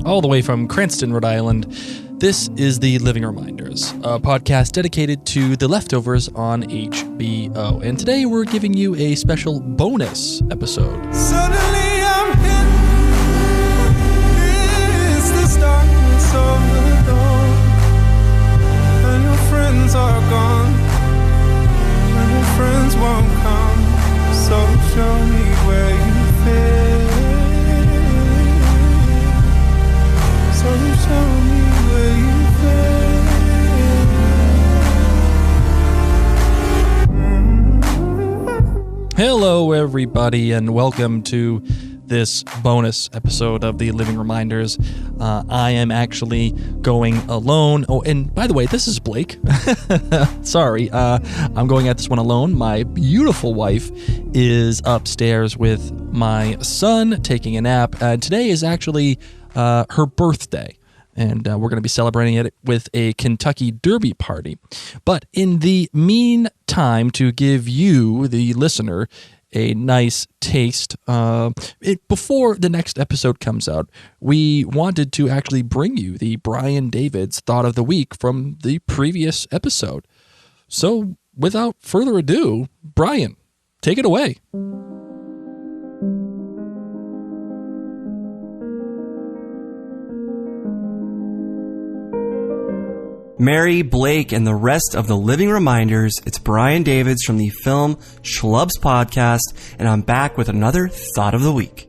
all the way from Cranston, Rhode Island. This is The Living Reminders, a podcast dedicated to The Leftovers on HBO. And today we're giving you a special bonus episode. Suddenly I'm hit. It's this darkness of the dawn, and your friends are gone, and your friends won't come. So show me where you fit. So show me where you fit. Hello, everybody, and welcome to this bonus episode of The Living Reminders. I am actually going alone. Oh, and by the way, this is Blake. Sorry, I'm going at this one alone. My beautiful wife is upstairs with my son taking a nap. Today is actually her birthday, and we're going to be celebrating it with a Kentucky Derby party. But in the meantime, to give you, the listener, a nice taste, before the next episode comes out, we wanted to actually bring you the Brian David's Thought of the Week from the previous episode. So, without further ado, Brian, take it away. Mary, Blake, and the rest of the Living Reminders, it's Brian Davids from the Film Schlubs podcast, and I'm back with another Thought of the Week.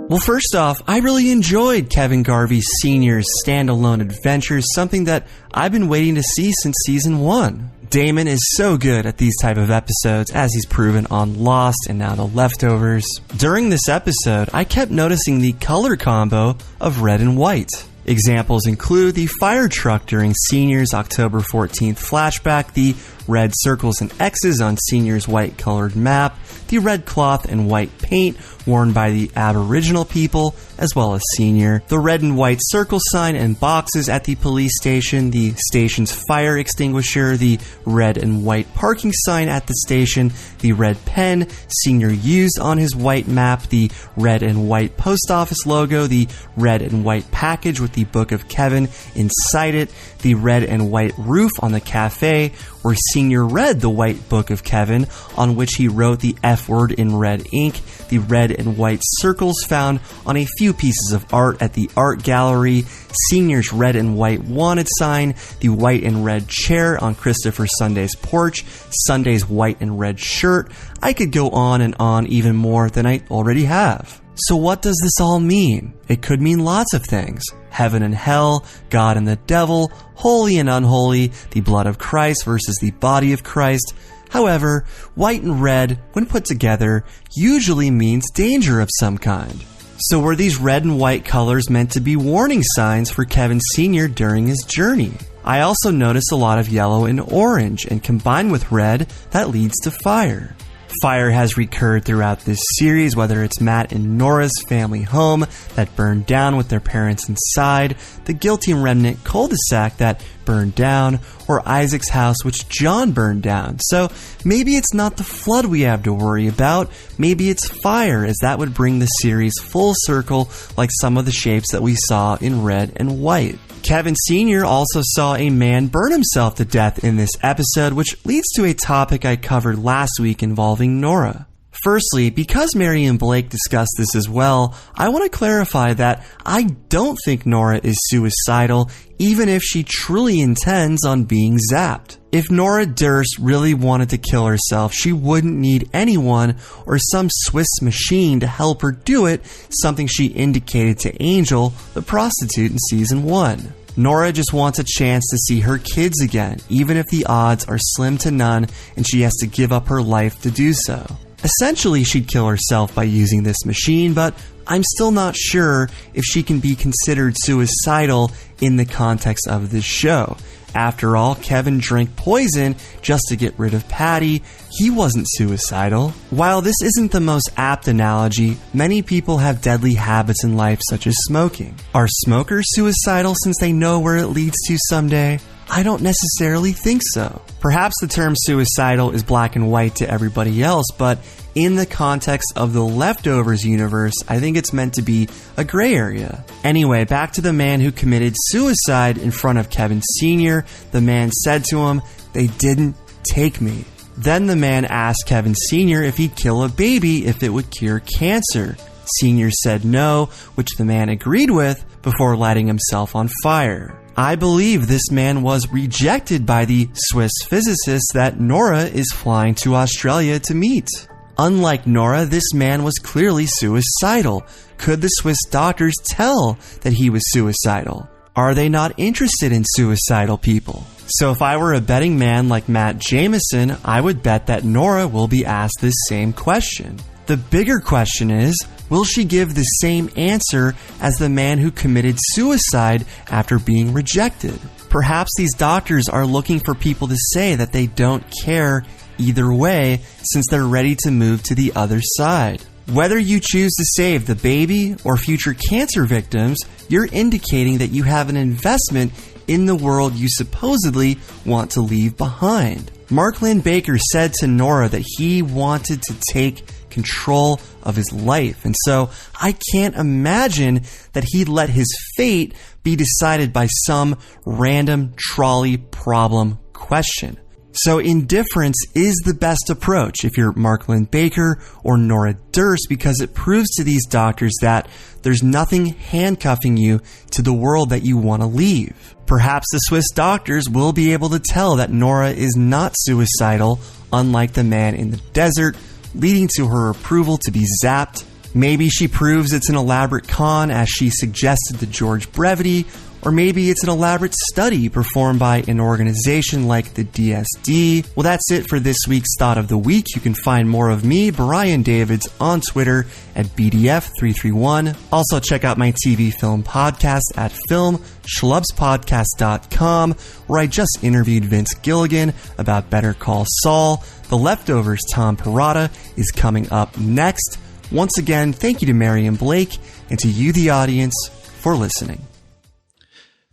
Well, first off, I really enjoyed Kevin Garvey Sr.'s standalone adventures, something that I've been waiting to see since season 1. Damon is so good at these type of episodes, as he's proven on Lost and now The Leftovers. During this episode, I kept noticing the color combo of red and white. Examples include the fire truck during Senior's October 14th flashback, the red circles and X's on Senior's white-colored map, the red cloth and white paint worn by the Aboriginal people, as well as Senior, the red and white circle sign and boxes at the police station, the station's fire extinguisher, the red and white parking sign at the station, the red pen Senior used on his white map, the red and white post office logo, the red and white package with the Book of Kevin inside it, the red and white roof on the cafe, where Senior read the white Book of Kevin, on which he wrote the F word in red ink, the red and white circles found on a few pieces of art at the art gallery, Senior's red and white wanted sign, the white and red chair on Christopher Sunday's porch, Sunday's white and red shirt. I could go on and on even more than I already have. So what does this all mean? It could mean lots of things. Heaven and hell, God and the devil, holy and unholy, the blood of Christ versus the body of Christ. However, white and red, when put together, usually means danger of some kind. So were these red and white colors meant to be warning signs for Kevin Sr. during his journey? I also noticed a lot of yellow and orange, and combined with red, that leads to fire. Fire has recurred throughout this series, whether it's Matt and Nora's family home that burned down with their parents inside, the guilty remnant cul-de-sac that burned down, or Isaac's house which John burned down. So maybe it's not the flood we have to worry about, maybe it's fire, as that would bring the series full circle like some of the shapes that we saw in red and white. Kevin Sr. also saw a man burn himself to death in this episode, which leads to a topic I covered last week involving Nora. Firstly, because Mary and Blake discussed this as well, I want to clarify that I don't think Nora is suicidal, even if she truly intends on being zapped. If Nora Durst really wanted to kill herself, she wouldn't need anyone or some Swiss machine to help her do it, something she indicated to Angel, the prostitute in season 1. Nora just wants a chance to see her kids again, even if the odds are slim to none and she has to give up her life to do so. Essentially, she'd kill herself by using this machine, but I'm still not sure if she can be considered suicidal in the context of this show. After all, Kevin drank poison just to get rid of Patty. He wasn't suicidal. While this isn't the most apt analogy, many people have deadly habits in life such as smoking. Are smokers suicidal since they know where it leads to someday? I don't necessarily think so. Perhaps the term suicidal is black and white to everybody else, but in the context of the Leftovers universe, I think it's meant to be a gray area. Anyway, back to the man who committed suicide in front of Kevin Sr. The man said to him, "They didn't take me." Then the man asked Kevin Sr. if he'd kill a baby if it would cure cancer. Sr. said no, which the man agreed with before lighting himself on fire. I believe this man was rejected by the Swiss physicist that Nora is flying to Australia to meet. Unlike Nora, this man was clearly suicidal. Could the Swiss doctors tell that he was suicidal? Are they not interested in suicidal people? So if I were a betting man like Matt Jameson, I would bet that Nora will be asked this same question. The bigger question is, will she give the same answer as the man who committed suicide after being rejected? Perhaps these doctors are looking for people to say that they don't care either way since they're ready to move to the other side. Whether you choose to save the baby or future cancer victims, you're indicating that you have an investment in the world you supposedly want to leave behind. Mark Lynn-Baker said to Nora that he wanted to take control of his life, and so I can't imagine that he'd let his fate be decided by some random trolley problem question. So indifference is the best approach if you're Mark Lynn-Baker or Nora Durst, because it proves to these doctors that there's nothing handcuffing you to the world that you want to leave. Perhaps the Swiss doctors will be able to tell that Nora is not suicidal, unlike the man in the desert, leading to her approval to be zapped. Maybe she proves it's an elaborate con, as she suggested to George Brevity, or maybe it's an elaborate study performed by an organization like the DSD. Well, that's it for this week's Thought of the Week. You can find more of me, Brian Davids, on Twitter at BDF331. Also, check out my TV film podcast at filmschlubspodcast.com, where I just interviewed Vince Gilligan about Better Call Saul. The Leftovers' Tom Perrotta is coming up next. Once again, thank you to Marion Blake and to you, the audience, for listening.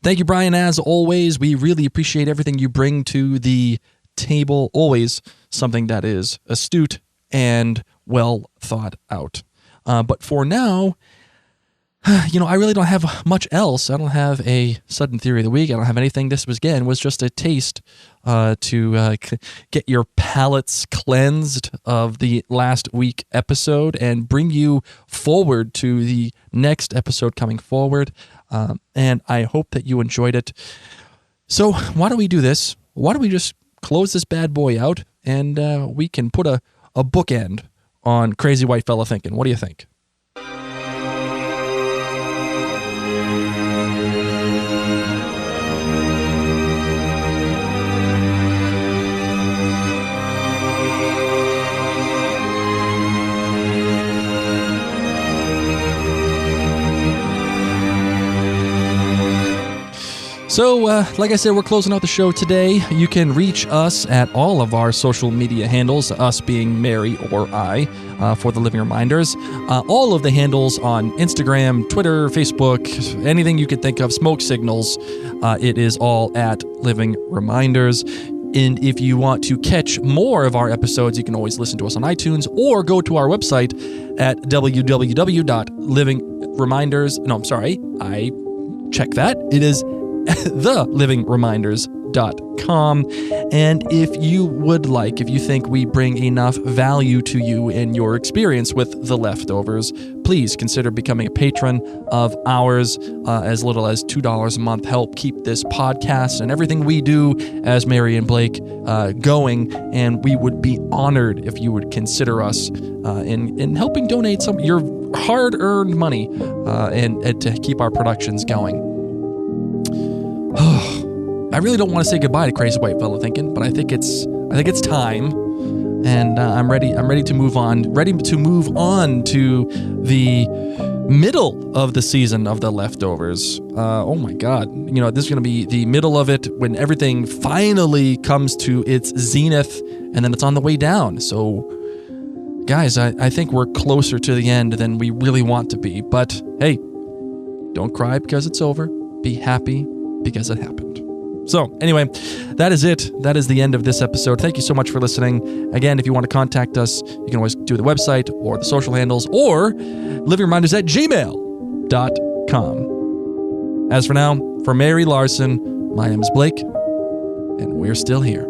Thank you, Brian. As always, we really appreciate everything you bring to the table. Always something that is astute and well thought out. But for now, I really don't have much else. I don't have a sudden theory of the week. I don't have anything. This was just a taste to get your palates cleansed of the last week episode and bring you forward to the next episode coming forward. And I hope that you enjoyed it. So why don't we do this? Why don't we just close this bad boy out and we can put a bookend on Crazy Whitefella Thinking. What do you think? So, like I said, we're closing out the show today. You can reach us at all of our social media handles, us being Mary or I, for the Living Reminders. All of the handles on Instagram, Twitter, Facebook, anything you could think of, smoke signals, it is all at Living Reminders. And if you want to catch more of our episodes, you can always listen to us on iTunes or go to our website at www.livingreminders. No, I'm sorry. I checked that. It is theliving.reminders.com. And if you think we bring enough value to you in your experience with The Leftovers, please consider becoming a patron of ours. As little as $2 a month help keep this podcast and everything we do as Mary and Blake going, and we would be honored if you would consider us in helping donate some of your hard-earned money and to keep our productions going. I really don't want to say goodbye to Crazy Whitefella Thinking, but I think it's time, and I'm ready to move on. Ready to move on to the middle of the season of The Leftovers. Oh my God! This is going to be the middle of it when everything finally comes to its zenith, and then it's on the way down. So, guys, I think we're closer to the end than we really want to be. But hey, don't cry because it's over. Be happy because it happened. So anyway, that is it. That is the end of this episode. Thank you so much for listening. Again, if you want to contact us, you can always do the website or the social handles or livingreminders@gmail.com. As for now, for Mary Larson, my name is Blake, and we're still here.